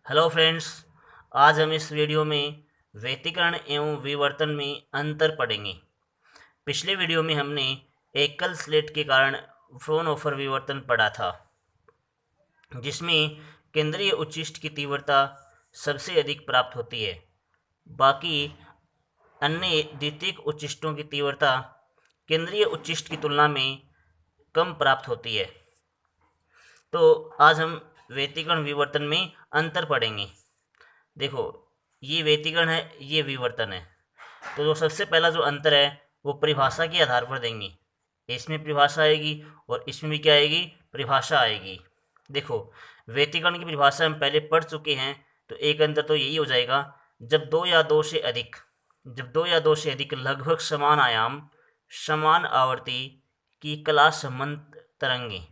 Hello friends. आज हम इस वीडियो में व्यतिकरण एवं विवर्तन में अंतर पढ़ेंगे। पिछले वीडियो में हमने एकल स्लेट के कारण फ्रोनहोफर विवर्तन पढ़ा था, जिसमें केंद्रीय उच्चिष्ट की तीव्रता सबसे अधिक प्राप्त होती है। बाकी अन्य द्वितीयक उच्चिष्टों की तीव्रता केंद्रीय उच्चिष्ट की तुलना में कम प्राप्त होती है। तो आज हम व्यतिकरण विवर्तन में अंतर पढ़ेंगे। देखो, ये व्यतिकरण है, ये विवर्तन है। तो जो सबसे पहला जो अंतर है वो परिभाषा के आधार पर देंगे। इसमें परिभाषा आएगी और इसमें भी क्या आएगी, परिभाषा आएगी। देखो, व्यतिकरण की परिभाषा हम पहले पढ़ चुके हैं, तो एक अंतर तो यही हो जाएगा, जब दो या दो से अधिक लगभग समान आयाम समान आवर्ती की कला संबंध तरंगे।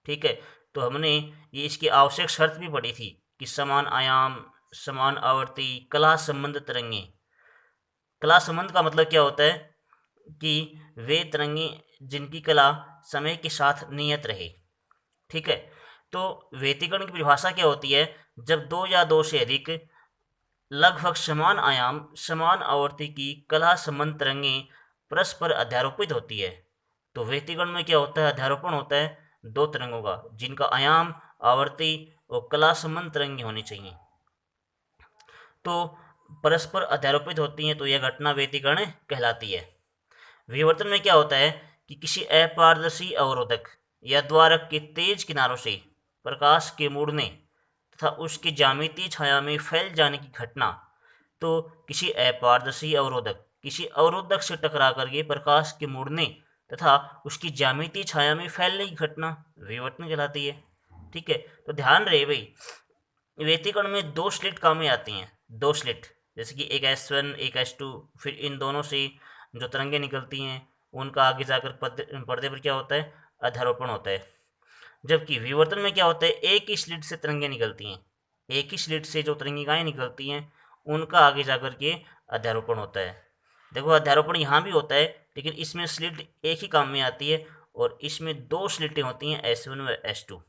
ठीक है, तो हमने ये इसकी आवश्यक शर्त भी पढ़ी थी कि समान आयाम समान आवर्ती कला संबंध तरंगे। कला संबंध का मतलब क्या होता है कि वे तरंगे जिनकी कला समय के साथ नियत रहे। ठीक है, तो व्यतिकरण की परिभाषा क्या होती है, जब दो या दो से अधिक लगभग समान आयाम समान आवर्ती की कला संबंध तरंगे परस्पर अध्यारोपित होती है। तो व्यतिकरण में क्या होता है, अध्यारोपण होता है दो तरंगों का, जिनका आयाम आवर्ती और कला संबंध तरंगे होनी चाहिए। तो परस्पर अध्यारोपित होती हैं, तो यह घटना व्यतिकरण कहलाती है। विवर्तन में क्या होता है कि किसी अपारदर्शी अवरोधक या द्वारक के तेज किनारों से प्रकाश के मुड़ने तथा उसकी ज्यामितीय छाया में फैल जाने की घटना। तो किसी अपारदर्शी अवरोधक किसी अवरोधक से टकरा करके प्रकाश के मुड़ने तथा उसकी ज्यामितीय छाया में फैलने की घटना विवर्तन कहलाती है। ठीक है, तो ध्यान रहे भाई, व्यतिकरण में दो स्लिट काम में आती हैं। दो स्लिट, जैसे कि एक S1 एक S2, फिर इन दोनों से जो तरंगे निकलती हैं उनका आगे जाकर पर्दे पर क्या होता है, अध्यारोपण होता है। जबकि विवर्तन में क्या होता है, एक ही स्लिट से तरंगे निकलती हैं, एक ही स्लिट से जो तरंगिकाएं निकलती हैं उनका आगे जाकर के अध्यारोपण होता है। देखो, अध्यारोपण यहाँ भी होता है, लेकिन इसमें स्लिट एक ही काम में आती है और इसमें दो स्लिटें होती हैं, S1 व S2।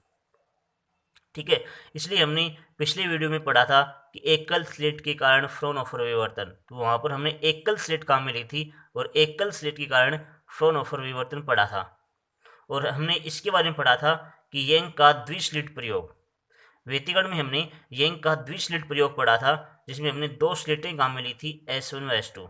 ठीक है, इसलिए हमने पिछले वीडियो में पढ़ा था कि एकल स्लेट के कारण फ्रोनहोफर विवर्तन, तो वहां पर हमने एकल स्लेट काम में ली थी और एकल स्लेट के कारण फ्रोनहोफर विवर्तन पढ़ा था। और हमने इसके बारे में पढ़ा था कि यंग का द्विस्लिट प्रयोग। व्यतिकरण में हमने यंग का द्विस्लिट प्रयोग पढ़ा था, जिसमें हमने दो स्लेटें काम में ली थी, S1 व S2।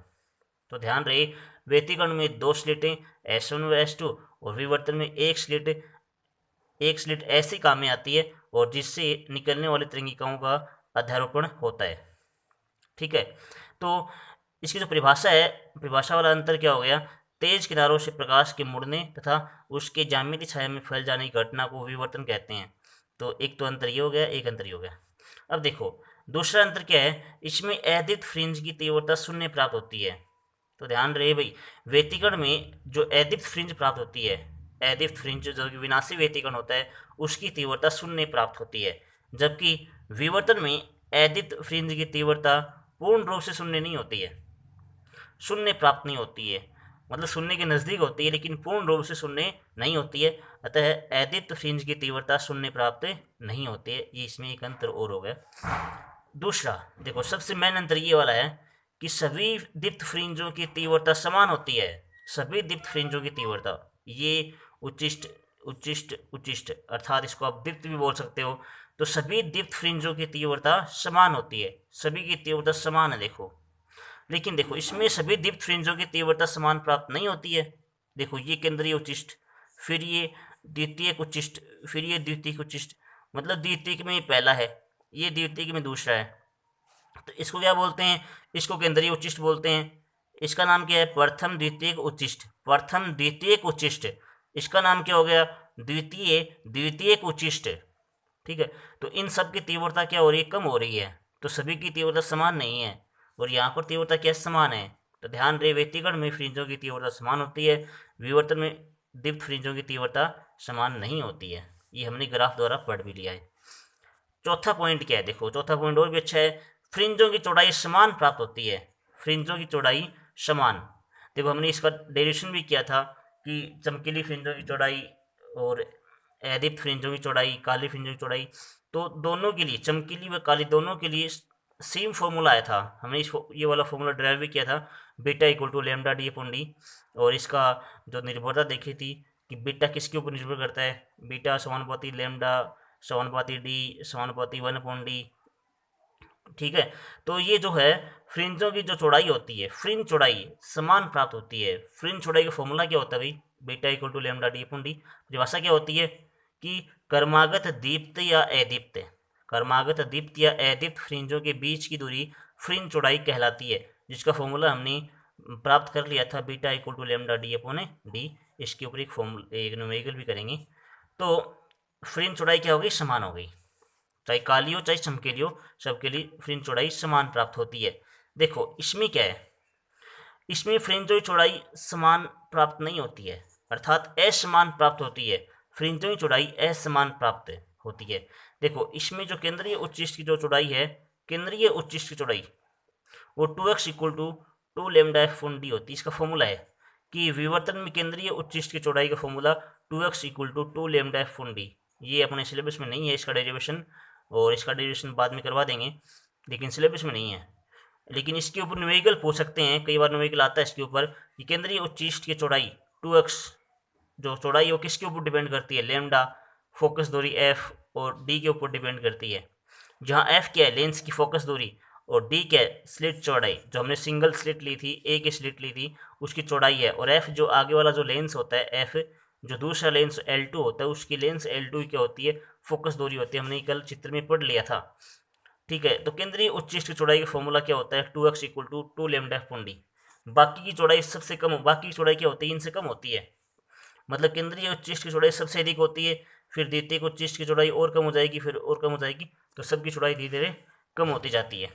तो ध्यान रहे, व्यतिकरण में दो स्लेटें S1 व S2 और विवर्तन में एक स्लिट ऐसे काम में आती है और जिससे निकलने वाली तरंगिकाओं का अध्यारोपण होता है। ठीक है, तो इसकी जो परिभाषा है, परिभाषा वाला अंतर क्या हो गया, तेज किनारों से प्रकाश के मुड़ने तथा उसके ज्यामितीय छाया में फैल जाने की घटना को विवर्तन कहते हैं। तो एक तो अंतर ये हो गया, एक अंतर ये हो गया। अब देखो, दूसरा अंतर क्या है, इसमें अदीप्त फ्रिंज की तीव्रता शून्य प्राप्त होती है। तो ध्यान रहे भाई, व्यतिकरण में जो अदीप्त फ्रिंज प्राप्त होती है, अदीप्त फ्रिंज जो कि विनाशी व्यतिकरण होता है, उसकी तीव्रता शून्य प्राप्त होती है। जबकि विवर्तन में अदीप्त फ्रिंज की तीव्रता पूर्ण रूप से शून्य नहीं होती है, शून्य प्राप्त नहीं होती है, मतलब शून्य के नज़दीक होती है लेकिन पूर्ण रूप से शून्य नहीं होती है। अतः अदीप्त फ्रिंज की तीव्रता शून्य प्राप्त नहीं होती है। ये इसमें एक अंतर और हो गया। दूसरा देखो, सबसे मेन अंतर ये वाला है कि सभी दीप्त फ्रिंजों की तीव्रता समान होती है। सभी दीप्त फ्रिंजों की तीव्रता, ये उच्चिष्ट उच्चिष्ट उच्चिष्ट, अर्थात इसको आप दीप्त भी बोल सकते हो। तो सभी दीप्त फ्रिंजों की तीव्रता समान होती है, सभी की तीव्रता समान है। देखो, लेकिन देखो, इसमें सभी दीप्त फ्रिंजों की तीव्रता समान प्राप्त नहीं होती है। देखो, ये केंद्रीय उच्चिष्ट, फिर ये द्वितीयक उच्चिष्ट, फिर ये द्वितीयक उच्चिष्ट, मतलब द्वितीयक में ये पहला है, ये द्वितीयक में दूसरा है। तो इसको क्या बोलते हैं, इसको केंद्रीय उच्चिष्ट बोलते हैं। इसका नाम क्या है, प्रथम द्वितीयक उच्चिष्ट, प्रथम द्वितीयक उच्चिष्ट। इसका नाम क्या हो गया, द्वितीय द्वितीयक उच्चिष्ट। ठीक है, तो इन सब की तीव्रता क्या हो रही है, कम हो रही है। तो सभी की तीव्रता समान नहीं है, और यहाँ पर तीव्रता क्या समान है। तो ध्यान रहे, व्यतिकरण में फ्रिंजों की तीव्रता समान होती है, विवर्तन में दीप्त फ्रिंजों की तीव्रता समान नहीं होती है। ये हमने ग्राफ द्वारा पढ़ भी लिया है। चौथा पॉइंट क्या है, देखो चौथा पॉइंट और भी अच्छा है, फ्रिंजों की चौड़ाई समान प्राप्त होती है। फ्रिंजों की चौड़ाई समान, देखो हमने इसका डेरिवेशन भी किया था कि चमकीली फ्रिंजों की चौड़ाई और अदीप्त फ्रिंजों की चौड़ाई, काली फ्रिंजों की चौड़ाई तो दोनों के लिए, चमकीली व काली दोनों के लिए सेम फॉर्मूला आया था। हमने ये वाला फॉर्मूला ड्राइव भी किया था, beta equal to lambda D upon D. और इसका जो निर्भरता देखी थी कि बीटा किसके ऊपर निर्भर करता है, बीटा समानुपाती लेमडा समानुपाती डी समानुपाती 1 अपॉन डी। ठीक है, तो ये जो है फ्रिंजों की जो चौड़ाई होती है, फ्रिंज चौड़ाई समान प्राप्त होती है। फ्रिंज चौड़ाई का फॉर्मूला क्या होता है भाई, beta equal to lambda D upon D. परिभाषा क्या होती है कि कर्मागत दीप्त या अदीप्त, कर्मागत दीप्त या अदीप्त फ्रिंजों के बीच की दूरी फ्रिंज चौड़ाई कहलाती है, जिसका फॉर्मूला हमने प्राप्त कर लिया था, beta equal to lambda D upon D. इसके ऊपर एक न्यूमेरिकल भी करेंगे। तो फ्रिंज चौड़ाई क्या हो गई, समान हो गई, चाहे काली हो चाहे चमकीली हो, सबके लिए फ्रिंज चौड़ाई समान प्राप्त होती है। देखो इसमें क्या है, इसमें फ्रिंजों की चौड़ाई समान प्राप्त नहीं होती है, अर्थात असमान प्राप्त होती है। फ्रिंजों की चौड़ाई असमान प्राप्त होती है। देखो इसमें जो केंद्रीय उच्चिष्ट की जो चौड़ाई है, केंद्रीय उच्चिष्ट की चौड़ाई वो 2x equal to 2 lambda F D होती है। इसका फॉर्मूला है कि विवर्तन में केंद्रीय उच्चिष्ट की चौड़ाई का formula 2x equal to 2 lambda F D. ये अपने सिलेबस में नहीं है इसका डेरिवेशन, और इसका डेरिवेशन बाद में करवा देंगे, लेकिन सिलेबस में नहीं है। लेकिन इसके ऊपर न्यूमेरिकल पूछ सकते हैं, कई बार न्यूमेरिकल आता है इसके ऊपर कि केंद्रीय उच्चिष्ट की चौड़ाई 2x, जो चौड़ाई वो किसके ऊपर डिपेंड करती है, लेमडा फोकस दूरी f और d के ऊपर डिपेंड करती है। जहाँ f क्या है, लेंस की फोकस दूरी, और d क्या है, स्लिट चौड़ाई। जो हमने सिंगल स्लिट ली थी, एक ही स्लिट ली थी, उसकी चौड़ाई है। और f जो आगे वाला जो लेंस होता है, f जो दूसरा लेंस L2 होता है, उसकी लेंस L2 क्या होती है, फोकस दूरी होती है। हमने कल चित्र में पढ़ लिया था। ठीक है, तो केंद्रीय उच्चिष्ट की चौड़ाई का फॉर्मूला क्या होता है, 2x equal to 2 lambda upon D. बाकी की चौड़ाई सबसे कम, बाकी की चौड़ाई क्या होती है, इनसे कम होती है। मतलब केंद्रीय उच्चिष्ट की चौड़ाई सबसे अधिक होती है, फिर द्वितीयक उच्चिष्ट की चौड़ाई और कम हो जाएगी, फिर और कम हो जाएगी, तो सबकी चौड़ाई धीरे धीरे कम होती जाती है।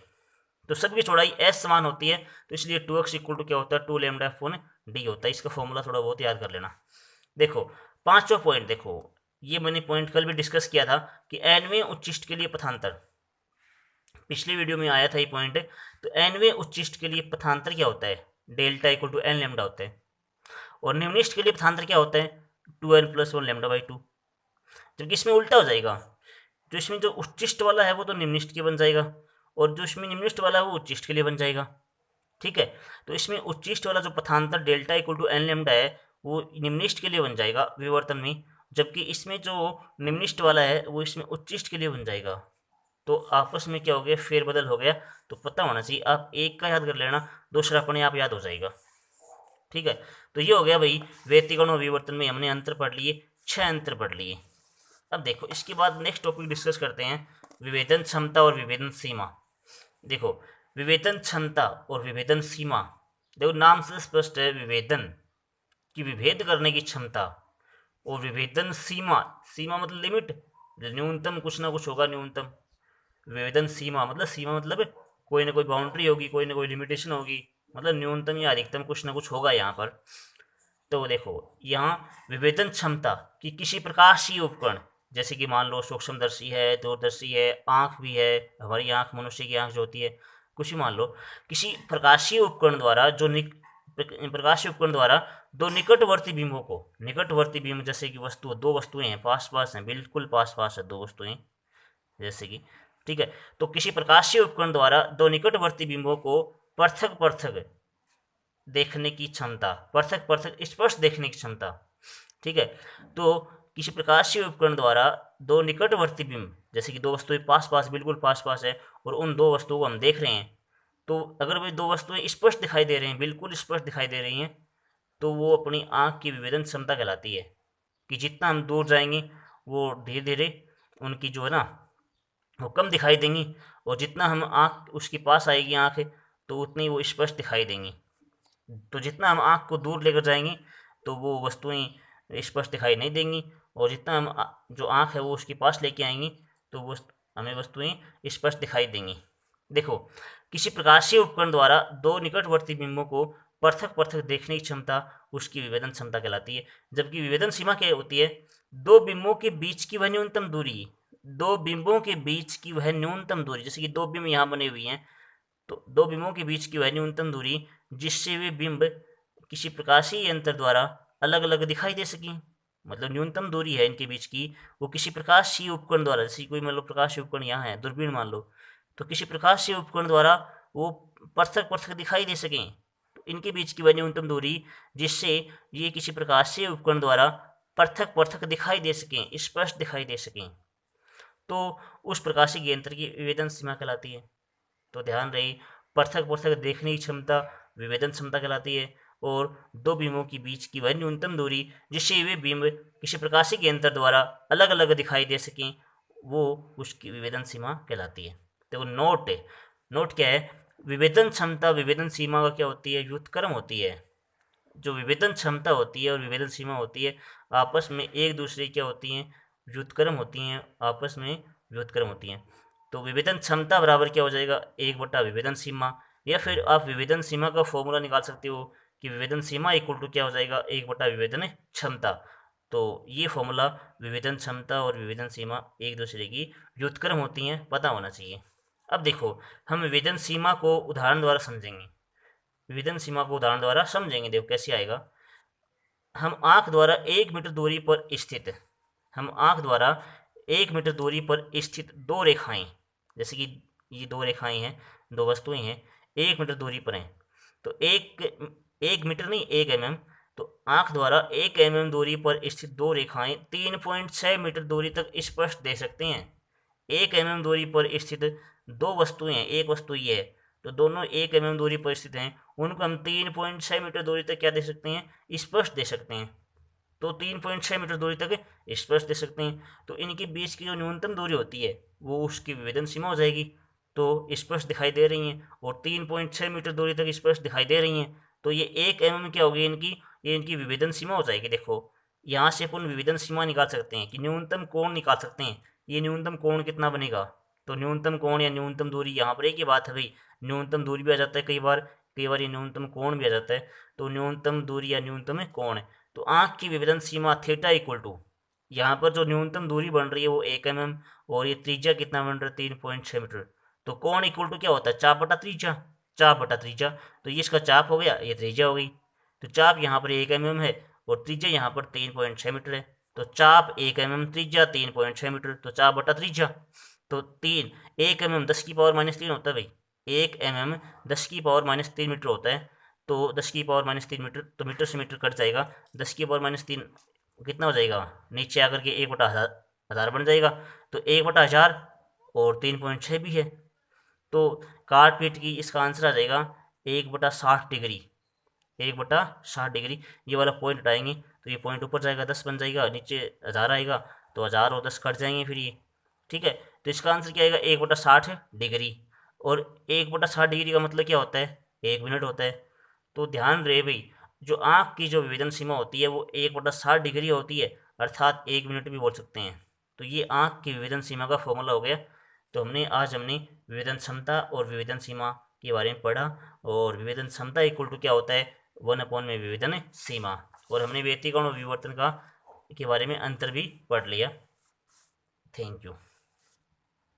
तो सबकी चौड़ाई एस समान होती है, तो इसलिए 2x इक्वल टू क्या होता है, 2 लेमडा अपॉन डी होता है। इसका फॉर्मूला थोड़ा बहुत याद कर लेना। देखो पांचवा पॉइंट, देखो ये मैंने पॉइंट कल भी डिस्कस किया था कि nवें उच्चिष्ट के लिए पथांतर, पिछली वीडियो में आया था ये पॉइंट। तो nवें उच्चिष्ट के लिए पथांतर क्या होता है, delta equal to N lambda होता है। और निम्निष्ट के लिए पथांतर क्या होता है, 2n प्लस 1 लेमडा बाई 2। जबकि इसमें उल्टा हो जाएगा, जो इसमें जो उच्चिष्ट वाला है वो तो निम्निष्ट के बन जाएगा, और जो इसमें निम्निष्ट वाला है वो उच्चिष्ट के लिए बन जाएगा। ठीक है, तो इसमें उच्चिष्ट वाला जो पथांतर delta equal to N lambda है वो निम्निष्ट के लिए बन जाएगा विवर्तन में, जबकि इसमें जो निम्निष्ट वाला है वो इसमें उच्चिष्ट के लिए बन जाएगा। तो आपस में क्या हो गया, फेरबदल हो गया। तो पता होना चाहिए, आप एक का याद कर लेना, दूसरा अपने आप याद हो जाएगा। ठीक है, तो ये हो गया भाई, व्यतिकरण और विवर्तन में हमने अंतर पढ़ लिए, 6 अंतर पढ़ लिए। अब देखो इसके बाद नेक्स्ट टॉपिक डिस्कस करते हैं, विभेदन क्षमता और विभेदन सीमा। देखो विभेदन क्षमता और विभेदन सीमा, देखो नाम से स्पष्ट है, विभेदन की विभेद करने की क्षमता, और विभेदन सीमा, सीमा मतलब लिमिट, न्यूनतम कुछ ना कुछ होगा न्यूनतम। विभेदन सीमा मतलब, सीमा मतलब कोई ना कोई बाउंड्री होगी, कोई ना कोई लिमिटेशन होगी, मतलब न्यूनतम या अधिकतम कुछ ना कुछ होगा यहाँ पर। तो देखो यहाँ विभेदन क्षमता की किसी प्रकाशीय उपकरण, जैसे कि मान लो सूक्ष्मदर्शी है, दूरदर्शी है, आँख भी है, हमारी आँख, मनुष्य की आँख जो होती है, कुछ भी मान लो, किसी प्रकाशीय उपकरण द्वारा प्रकाशीय उपकरण द्वारा दो निकटवर्ती बिंबों को, निकटवर्ती बिंब जैसे कि वस्तु, दो वस्तुएं हैं, पास पास हैं, बिल्कुल पास पास है दो वस्तुएं, जैसे कि, ठीक है, तो किसी प्रकाशीय उपकरण द्वारा दो निकटवर्ती बिंबों को पृथक पृथक देखने की क्षमता, पृथक पृथक स्पष्ट देखने की क्षमता। ठीक है, तो किसी प्रकाशीय उपकरण द्वारा दो निकटवर्ती बिंब, जैसे कि दो वस्तुएं पास पास, बिल्कुल पास पास है, और उन दो वस्तुओं को हम देख रहे हैं, तो अगर वे दो वस्तुएं स्पष्ट दिखाई दे रही हैं, बिल्कुल स्पष्ट दिखाई दे रही हैं, तो वो अपनी आँख की विभेदन क्षमता कहलाती है। कि जितना हम दूर जाएंगे वो धीरे धीरे उनकी जो है ना वो कम दिखाई देंगी, और जितना हम आँख उसके पास आएगी आँख, तो उतनी वो स्पष्ट दिखाई देंगी। तो जितना हम आँख को दूर लेकर जाएंगे तो वो वस्तुएं स्पष्ट दिखाई नहीं देंगी, और जितना हम जो आँख है वो उसके पास लेके आएंगे तो वो हमें वस्तुएं स्पष्ट दिखाई देंगी। देखो किसी प्रकाशीय उपकरण द्वारा दो निकटवर्ती बिंबों को पृथक पृथक देखने की क्षमता उसकी विभेदन क्षमता कहलाती है। जबकि विभेदन सीमा क्या होती है, दो बिंबों के बीच की वह न्यूनतम दूरी, दो बिंबों के बीच की वह न्यूनतम दूरी, जैसे कि दो बिंब यहाँ बने हुए हैं, तो दो बिंबों के बीच की वह न्यूनतम दूरी जिससे वे बिंब किसी प्रकाशीय यंत्र द्वारा अलग अलग दिखाई दे सकें। मतलब न्यूनतम दूरी है इनके बीच की, वो किसी प्रकाशीय उपकरण द्वारा, जैसे कोई मतलब प्रकाशीय उपकरण यहाँ है, दूरबीन मान लो, तो किसी प्रकाशीय उपकरण द्वारा वो पृथक पृथक दिखाई दे सकें। तो इनके बीच की वह न्यूनतम दूरी जिससे ये किसी प्रकाशीय उपकरण द्वारा पृथक पृथक दिखाई दे सकें, स्पष्ट दिखाई दे सकें, तो उस प्रकाशिक यंत्र की विभेदन सीमा कहलाती है। तो ध्यान रहे, पृथक पृथक देखने की क्षमता विभेदन क्षमता कहलाती है, और दो बीमों के बीच की वह न्यूनतम दूरी जिससे वे बीम किसी प्रकाशिक यंत्र द्वारा अलग अलग दिखाई दे सकें, वो उसकी विभेदन सीमा कहलाती है। तो नोट, नोट क्या है, विभेदन क्षमता विभेदन सीमा का क्या होती है, व्युत्क्रम होती है। जो विभेदन क्षमता होती है और विभेदन सीमा होती है, आपस में एक दूसरे क्या होती हैं, व्युत्क्रम होती हैं, आपस में व्युत्क्रम होती हैं। तो विभेदन क्षमता बराबर क्या हो जाएगा, 1 बटा विभेदन सीमा, या फिर आप विभेदन सीमा का फॉर्मूला निकाल सकते हो कि विभेदन सीमा इक्वल टू क्या हो जाएगा, 1 बटा विभेदन क्षमता। तो ये फॉर्मूला, विभेदन क्षमता और विभेदन सीमा एक दूसरे की व्युत्क्रम होती हैं, पता होना चाहिए। अब देखो, हम विभेदन सीमा को उदाहरण द्वारा समझेंगे। विभेदन सीमा को उदाहरण द्वारा समझेंगे, देखो कैसे आएगा। हम आंख द्वारा 1 मीटर दूरी पर स्थित, हम आंख द्वारा 1 मीटर दूरी पर स्थित दो रेखाएं, जैसे कि ये दो रेखाएं हैं, दो वस्तुएं हैं, 1 मीटर दूरी पर हैं। तो एक मीटर नहीं, 1 mm। तो आंख द्वारा 1 mm दूरी पर स्थित दो रेखाएं 3.6 मीटर दूरी तक स्पष्ट दे सकते हैं। 1 mm दूरी पर स्थित दो वस्तुएं हैं, एक वस्तु ये है, तो दोनों 1 mm दूरी पर स्थित हैं, उनको हम 3.6 मीटर दूरी तक क्या दे सकते हैं, स्पष्ट दे सकते हैं। तो 3.6 मीटर दूरी तक स्पष्ट दे सकते हैं। तो इनके बीच की जो न्यूनतम दूरी होती है वो उसकी विभेदन सीमा हो जाएगी। तो स्पष्ट दिखाई दे रही हैं और 3.6 मीटर दूरी तक स्पष्ट दिखाई दे रही हैं, तो ये 1 mm क्या होगी इनकी, ये इनकी विभेदन सीमा हो जाएगी। देखो यहाँ से अपन विभेदन सीमा निकाल सकते हैं कि न्यूनतम कोण निकाल सकते हैं। ये न्यूनतम कोण कितना बनेगा, तो न्यूनतम कोण या न्यूनतम दूरी, यहाँ पर एक ही बात है भाई, न्यूनतम दूरी भी आ जाता है कई बार, कई बार ये न्यूनतम कोण भी आ जाता है। तो न्यूनतम दूरी या न्यूनतम कोण, तो आंख की विभेदन सीमा थीटा इक्वल टू, यहाँ पर जो न्यूनतम दूरी बन रही है वो 1 mm, और ये त्रिज्या कितना बन रहा है, 3.6 मीटर। तो कोण इक्वल टू क्या होता है, चाप बटा त्रिज्या, चाप बटा त्रिज्या। तो ये इसका चाप हो गया, ये त्रिज्या हो गई। तो चाप यहाँ पर 1 mm है और त्रिज्या यहाँ पर 3.6 मीटर है। तो चाप 1 mm, त्रिज्या 3.6 मीटर, तो चाप बटा त्रिज्या। तो 1 mm 10⁻³ होता है भाई, 1 mm 10⁻³ मीटर होता है। तो 10⁻³ मीटर, तो मीटर से मीटर कट जाएगा, 10⁻³ कितना हो जाएगा, नीचे आकर के 1/1000 बन जाएगा। तो 1/1000 और 3.6 भी है, तो काट पीट की इसका आंसर आ जाएगा 1/60 डिग्री, 1/60 डिग्री। ये वाला पॉइंट हटाएंगे तो ये पॉइंट ऊपर जाएगा, 10 बन जाएगा, नीचे 1000 आएगा, तो 1000 और 10 कट जाएंगे फिर ये, ठीक है। तो इसका आंसर क्या आएगा, 1/60 डिग्री। और 1/60 डिग्री का मतलब क्या होता है, 1 मिनट होता है। तो ध्यान रहे भाई, जो आँख की जो विभेदन सीमा होती है वो 1/60 डिग्री होती है, अर्थात 1 मिनट भी बोल सकते हैं। तो ये आँख की विभेदन सीमा का फॉर्मूला हो गया। तो हमने विभेदन क्षमता और विभेदन सीमा के बारे में पढ़ा, और विभेदन क्षमता इक्वल टू क्या होता है, 1 में विभेदन सीमा, और हमने व्यतिकरण और विवर्तन का के बारे में अंतर भी पढ़ लिया। Thank you.